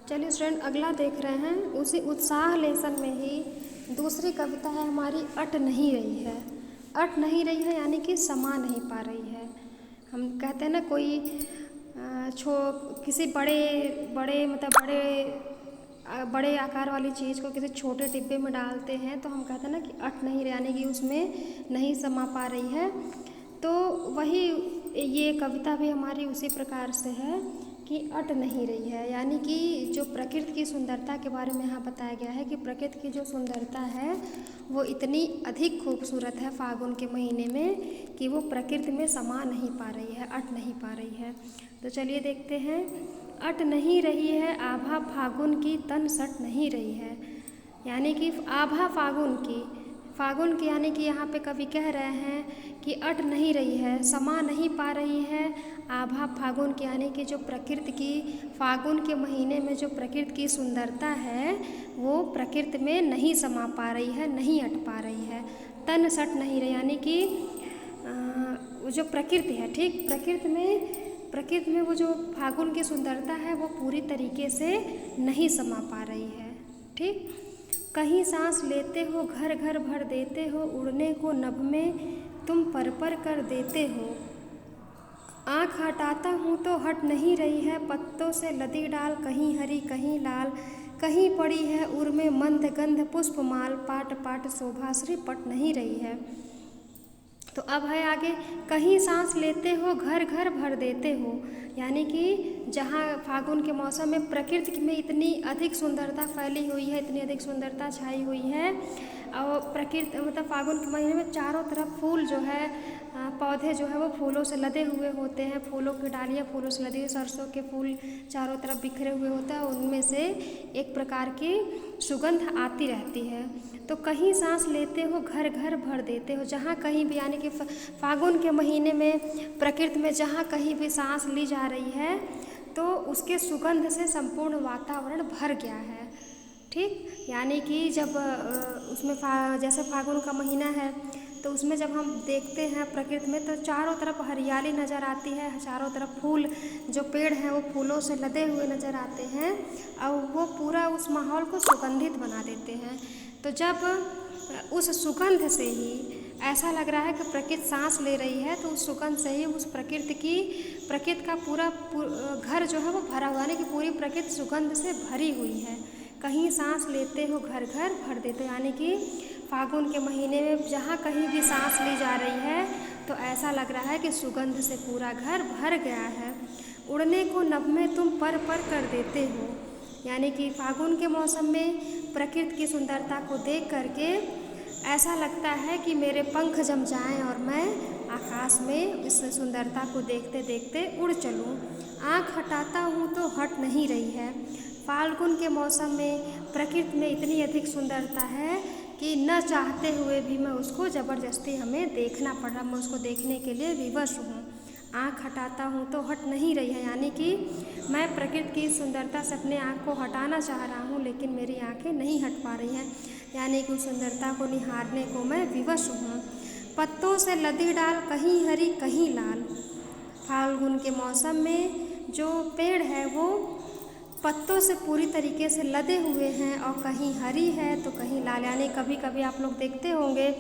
चलिए स्टूडेंट, अगला देख रहे हैं। उसी उत्साह लेसन में ही दूसरी कविता है हमारी, अट नहीं रही है। अट नहीं रही है यानी कि समा नहीं पा रही है। हम कहते हैं ना, कोई किसी बड़े बड़े मतलब बड़े आकार वाली चीज़ को किसी छोटे डिब्बे में डालते हैं तो हम कहते हैं ना कि अट नहीं रही, यानी कि उसमें नहीं समा पा रही है। तो वही ये कविता भी हमारी उसी प्रकार से है कि अट नहीं रही है, यानी कि जो प्रकृति की सुंदरता के बारे में यहाँ बताया गया है कि प्रकृति की जो सुंदरता है वो इतनी अधिक खूबसूरत है फागुन के महीने में कि वो प्रकृति में समा नहीं पा रही है, अट नहीं पा रही है। तो चलिए देखते हैं। अट नहीं रही है आभा फागुन की, तन सट नहीं रही है, यानी कि आभा फागुन की यानी कि यहाँ पे कवि कह रहे हैं कि अट नहीं रही है, समा नहीं पा रही है आभा फागुन की, यानी कि जो प्रकृति की फागुन के महीने में जो प्रकृति की सुंदरता है वो प्रकृति में नहीं समा पा रही है, नहीं अट पा रही है। तन सट नहीं रही यानी कि जो प्रकृति है, ठीक, प्रकृति में वो जो फागुन की सुंदरता है वो पूरी तरीके से नहीं समा पा रही है, ठीक। कहीं सांस लेते हो घर घर भर देते हो, उड़ने को नभ में तुम पर पर कर देते हो। आँख हटाता हूँ तो हट नहीं रही है, पत्तों से लदी डाल कहीं हरी कहीं लाल, कहीं पड़ी है उर में मंद गंध पुष्पमाल, पाट पाट शोभाश्री पट नहीं रही है। तो अब है आगे, कहीं सांस लेते हो घर घर भर देते हो, यानी कि जहाँ फागुन के मौसम में प्रकृति में इतनी अधिक सुंदरता फैली हुई है, इतनी अधिक सुंदरता छाई हुई है, और प्रकृति मतलब फागुन के महीने में चारों तरफ फूल जो है, पौधे जो है वो फूलों से लदे हुए होते हैं, फूलों की डालियाँ फूलों से लदी हुई, सरसों के फूल चारों तरफ बिखरे हुए होते हैं, उनमें से एक प्रकार की सुगंध आती रहती है। तो कहीं सांस लेते हो घर घर भर देते हो, जहाँ कहीं भी, यानी कि फागुन के महीने में प्रकृति में जहाँ कहीं भी सांस ली जा रही है तो उसके सुगंध से संपूर्ण वातावरण भर गया है, ठीक। यानी कि जब उसमें जैसे फागुन का महीना है तो उसमें जब हम देखते हैं प्रकृति में तो चारों तरफ हरियाली नज़र आती है, चारों तरफ फूल, जो पेड़ हैं वो फूलों से लदे हुए नज़र आते हैं और वो पूरा उस माहौल को सुगंधित बना देते हैं। तो जब उस सुगंध से ही ऐसा लग रहा है कि प्रकृति सांस ले रही है, तो उस सुगंध से ही उस प्रकृति का पूरा घर जो है वो भरा हुआ है कि पूरी प्रकृति सुगंध से भरी हुई है। कहीं सांस लेते हो घर घर भर देते हो, यानी कि फागुन के महीने में जहाँ कहीं भी सांस ली जा रही है तो ऐसा लग रहा है कि सुगंध से पूरा घर भर गया है। उड़ने को नभ में तुम पर पर कर देते हो, यानी कि फागुन के मौसम में प्रकृति की सुंदरता को देख करके ऐसा लगता है कि मेरे पंख जम जाएं और मैं आकाश में इस सुंदरता को देखते देखते उड़ चलूं। आँख हटाता हूँ तो हट नहीं रही है। फाल्गुन के मौसम में प्रकृति में इतनी अधिक सुंदरता है कि न चाहते हुए भी मैं उसको ज़बरदस्ती हमें देखना पड़ रहा, मैं उसको देखने के लिए विवश हूँ। आँख हटाता हूँ तो हट नहीं रही है, यानी कि मैं प्रकृति की सुंदरता से अपने आँख को हटाना चाह रहा हूँ लेकिन मेरी आँखें नहीं हट पा रही हैं, यानी कि उस सुंदरता को निहारने को मैं विवश हूँ। पत्तों से लदी डाल कहीं हरी कहीं लाल, फाल्गुन के मौसम में जो पेड़ है वो पत्तों से पूरी तरीके से लदे हुए हैं और कहीं हरी है तो कहीं लाल, यानी कभी कभी आप लोग देखते होंगे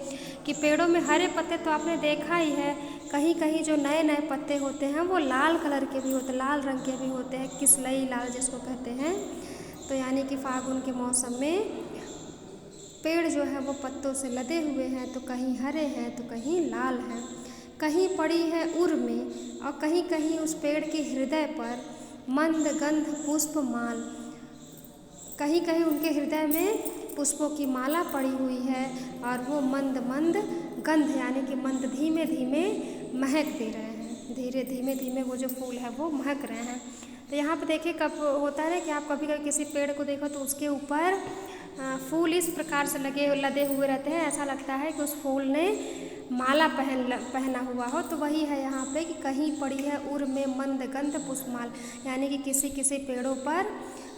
कि पेड़ों में हरे पत्ते तो आपने देखा ही है, कहीं कहीं जो नए नए पत्ते होते हैं वो लाल कलर के भी होते हैं, लाल रंग के भी होते हैं, किसलई लाल जिसको कहते हैं। तो यानी कि फागुन के मौसम में पेड़ जो है वो पत्तों से लदे हुए हैं, तो कहीं हरे हैं तो कहीं लाल हैं, कहीं पड़ी है उर में और कहीं कहीं उस पेड़ के हृदय पर मंद गंध पुष्प माल, कहीं कहीं उनके हृदय में पुष्पों की माला पड़ी हुई है और वो मंद मंद गंध, यानी कि मंद धीमे धीमे महक दे रहे हैं, धीरे धीमे धीमे वो जो फूल है वो महक रहे हैं। तो यहाँ पर देखिए, कब होता है कि आप कभी कभी किसी पेड़ को देखो तो उसके ऊपर फूल इस प्रकार से लदे हुए रहते हैं, ऐसा लगता है कि उस फूल ने माला पहना हुआ हो। तो वही है यहाँ पे कि कहीं पड़ी है उर में मंद गंध पुष्पमाल, यानी कि किसी किसी पेड़ों पर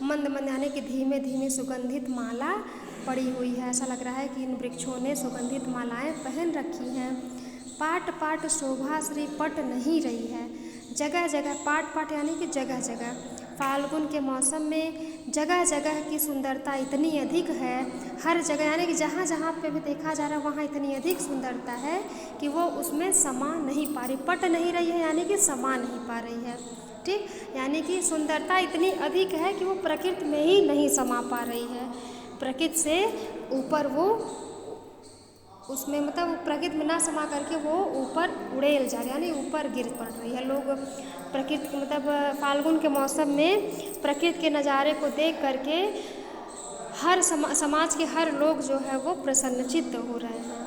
मंद मंद यानी कि धीमे धीमे सुगंधित माला पड़ी हुई है, ऐसा लग रहा है कि इन वृक्षों ने सुगंधित मालाएं पहन रखी हैं। पाट पाट शोभा श्री पट नहीं रही है, जगह जगह पाट पाट यानी कि जगह जगह, फाल्गुन के मौसम में जगह जगह की सुंदरता इतनी अधिक है, हर जगह यानी कि जहाँ जहाँ पे भी देखा जा रहा है वहाँ इतनी अधिक सुंदरता है कि वो उसमें समा नहीं पा रही, पट नहीं रही है, यानी कि समा नहीं पा रही है। ठीक, यानी कि सुंदरता इतनी अधिक है कि वो प्रकृति में ही नहीं समा पा रही है। प्रकृति से ऊपर वो उसमें मतलब प्रकृति में ना समा करके वो ऊपर उड़ेल जा रही है, यानी ऊपर गिर पड़ रही है। लोग प्रकृति मतलब फाल्गुन के मौसम में प्रकृति के नज़ारे को देख करके हर समाज के हर लोग जो है वो प्रसन्नचित्त हो रहे हैं।